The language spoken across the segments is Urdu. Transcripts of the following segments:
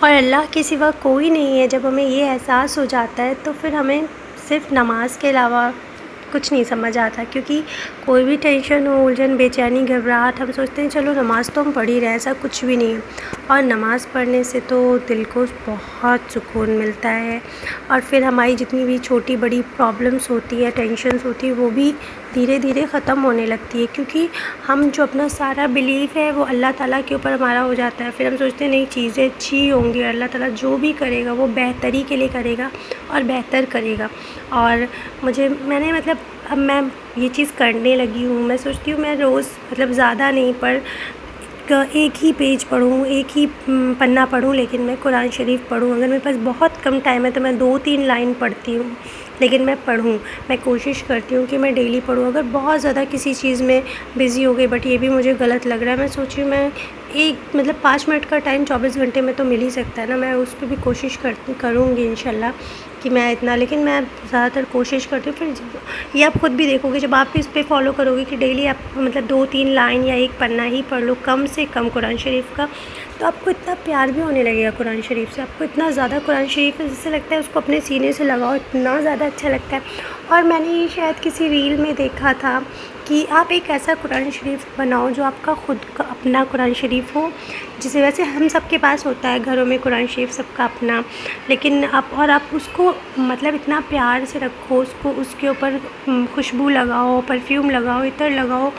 اور اللہ کے سوا کوئی نہیں ہے، جب ہمیں یہ احساس ہو جاتا ہے تو پھر ہمیں صرف نماز کے علاوہ کچھ نہیں سمجھ آتا، کیونکہ کوئی بھی ٹینشن ہو، الجھن، بے چینی، گھبراہٹ، ہم سوچتے ہیں چلو نماز تو ہم پڑھ ہی رہے ہیں، ایسا کچھ بھی نہیں ہے۔ اور نماز پڑھنے سے تو دل کو بہت سکون ملتا ہے، اور پھر ہماری جتنی بھی چھوٹی بڑی پرابلمس ہوتی ہیں، ٹینشنس ہوتی ہیں، وہ بھی دھیرے دھیرے ختم ہونے لگتی ہے، کیونکہ ہم جو اپنا سارا بلیف ہے وہ اللہ تعالیٰ کے اوپر ہمارا ہو جاتا ہے۔ پھر ہم سوچتے ہیں نہیں، چیزیں اچھی ہوں گی، اللہ تعالیٰ جو بھی کرے گا وہ بہتری کے لیے کرے گا اور بہتر کرے گا۔ اور میں نے اب میں یہ چیز کرنے لگی ہوں، میں سوچتی ہوں میں روز زیادہ نہیں پر ایک ہی پیج پڑھوں، ایک ہی پنہ پڑھوں، لیکن میں قرآن شریف پڑھوں۔ اگر میرے پاس بہت کم ٹائم ہے تو میں 2-3 لائن پڑھتی ہوں، لیکن میں پڑھوں، میں کوشش کرتی ہوں کہ میں ڈیلی پڑھوں۔ اگر بہت زیادہ کسی چیز میں بزی ہو گئی، بٹ یہ بھی مجھے غلط لگ رہا ہے، میں سوچ رہی ہوں میں 5 منٹ کا ٹائم 24 گھنٹے میں تو مل ہی سکتا ہے نا، میں اس پہ بھی کوشش کروں گی انشاءاللہ کہ میں اتنا، لیکن میں زیادہ تر کوشش کرتی ہوں۔ پھر یہ آپ خود بھی دیکھو گے، جب آپ بھی اس پہ فالو کرو گے کہ ڈیلی آپ 2-3 لائن یا ایک پنہ ہی پڑھ لو کم سے کم قرآن شریف کا، تو آپ کو اتنا پیار بھی ہونے لگے گا قرآن شریف سے، آپ کو اتنا زیادہ قرآن شریف جس سے لگتا ہے اس کو اپنے سینے سے لگاؤ، اتنا زیادہ اچھا لگتا ہے۔ اور میں نے یہ شاید کسی ریل میں دیکھا تھا کہ آپ ایک ایسا قرآن شریف بناؤ جو آپ کا خود کا اپنا قرآن شریف ہو، جسے ویسے ہم سب کے پاس ہوتا ہے گھروں میں قرآن شریف سب کا اپنا، لیکن آپ اس کو اتنا پیار سے رکھو، اس کے اوپر خوشبو لگاؤ، پرفیوم لگاؤ، عطر لگاؤ،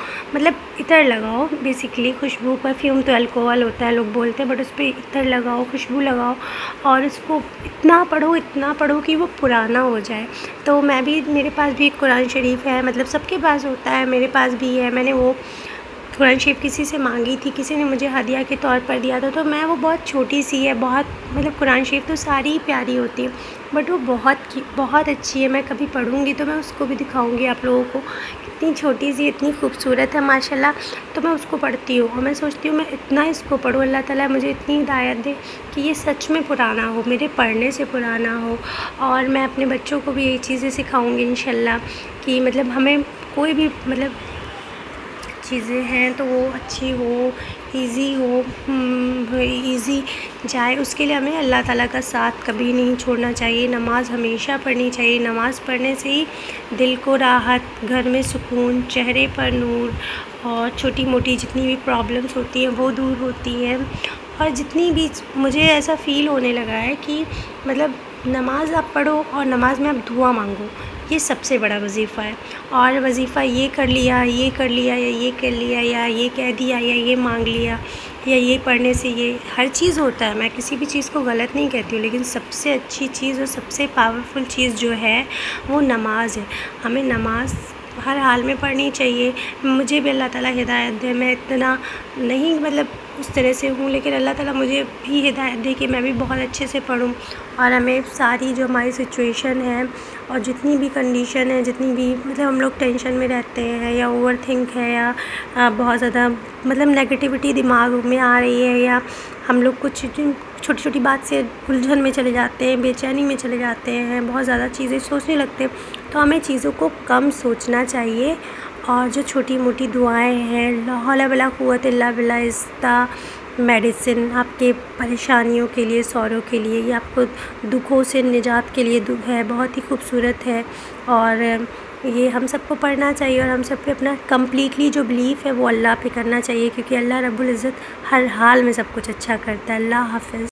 عطر لگاؤ، بیسیکلی خوشبو، پرفیوم تو الکوہل ہوتا ہے لوگ بولتے ہیں، بٹ اس پہ عطر لگاؤ، خوشبو لگاؤ، اور اس کو اتنا پڑھو کہ وہ پرانا ہو جائے۔ تو میرے پاس بھی ایک قرآن شریف ہے، سب کے پاس ہوتا ہے، میرے پاس بھی ہے۔ میں نے وہ قرآن شریف کسی سے مانگی تھی، کسی نے مجھے ہدیہ کے طور پر دیا تھا، تو وہ بہت چھوٹی سی ہے، بہت قرآن شریف تو ساری ہی پیاری ہوتی ہے، بٹ وہ بہت اچھی ہے۔ میں کبھی پڑھوں گی تو میں اس کو بھی دکھاؤں گی آپ لوگوں کو، اتنی چھوٹی سی، اتنی خوبصورت ہے ماشاءاللہ۔ تو میں اس کو پڑھتی ہوں، اور میں سوچتی ہوں میں اتنا اس کو پڑھوں، اللہ تعالیٰ مجھے اتنی ہدایت دے کہ یہ سچ میں پرانا ہو، میرے پڑھنے سے پرانا ہو۔ اور میں اپنے بچوں کو بھی یہ چیزیں سکھاؤں گی انشاءاللہ کہ ہمیں کوئی بھی چیزیں ہیں تو وہ اچھی ہو، ایزی جائے، اس کے لیے ہمیں اللہ تعالیٰ کا ساتھ کبھی نہیں چھوڑنا چاہیے۔ نماز ہمیشہ پڑھنی چاہیے، نماز پڑھنے سے ہی دل کو راحت، گھر میں سکون، چہرے پر نور، اور چھوٹی موٹی جتنی بھی پرابلمس ہوتی ہیں وہ دور ہوتی ہیں۔ اور جتنی بھی مجھے ایسا فیل ہونے لگا ہے کہ نماز آپ پڑھو اور نماز میں آپ دعا مانگو، یہ سب سے بڑا وظیفہ ہے۔ اور وظیفہ یہ کر لیا یا یہ کر لیا یا یہ کہہ دیا یا یہ مانگ لیا یا یہ پڑھنے سے یہ ہر چیز ہوتا ہے، میں کسی بھی چیز کو غلط نہیں کہتی ہوں، لیکن سب سے اچھی چیز اور سب سے پاورفل چیز جو ہے وہ نماز ہے۔ ہمیں نماز ہر حال میں پڑھنی چاہیے۔ مجھے بھی اللہ تعالیٰ ہدایت دے، میں اتنا نہیں اس طرح سے ہوں، لیکن اللہ تعالیٰ مجھے بھی ہدایت دے کہ میں بھی بہت اچھے سے پڑھوں، اور ہمیں ساری جو ہماری سچویشن ہے اور جتنی بھی کنڈیشن ہے، جتنی بھی ہم لوگ ٹینشن میں رہتے ہیں یا اوور تھنک ہے یا بہت زیادہ نگیٹیوٹی دماغ میں آ رہی ہے، یا ہم لوگ کچھ چھوٹی چھوٹی بات سے الجھن میں چلے جاتے ہیں، بے چینی میں چلے جاتے ہیں، بہت زیادہ چیزیں سوچنے لگتے ہیں، تو ہمیں چیزوں کو کم سوچنا چاہیے، اور جو چھوٹی موٹی دعائیں ہیں، لا حول ولا قوت الا باللہ از دا میڈیسن، آپ کے پریشانیوں کے لیے، سوروں کے لیے، یہ آپ کو دکھوں سے نجات کے لیے ہے، بہت ہی خوبصورت ہے۔ اور یہ ہم سب کو پڑھنا چاہیے، اور ہم سب پہ اپنا کمپلیٹلی جو بلیف ہے وہ اللہ پہ کرنا چاہیے، کیونکہ اللہ رب العزت ہر حال میں سب کچھ اچھا کرتا ہے۔ اللہ حافظ۔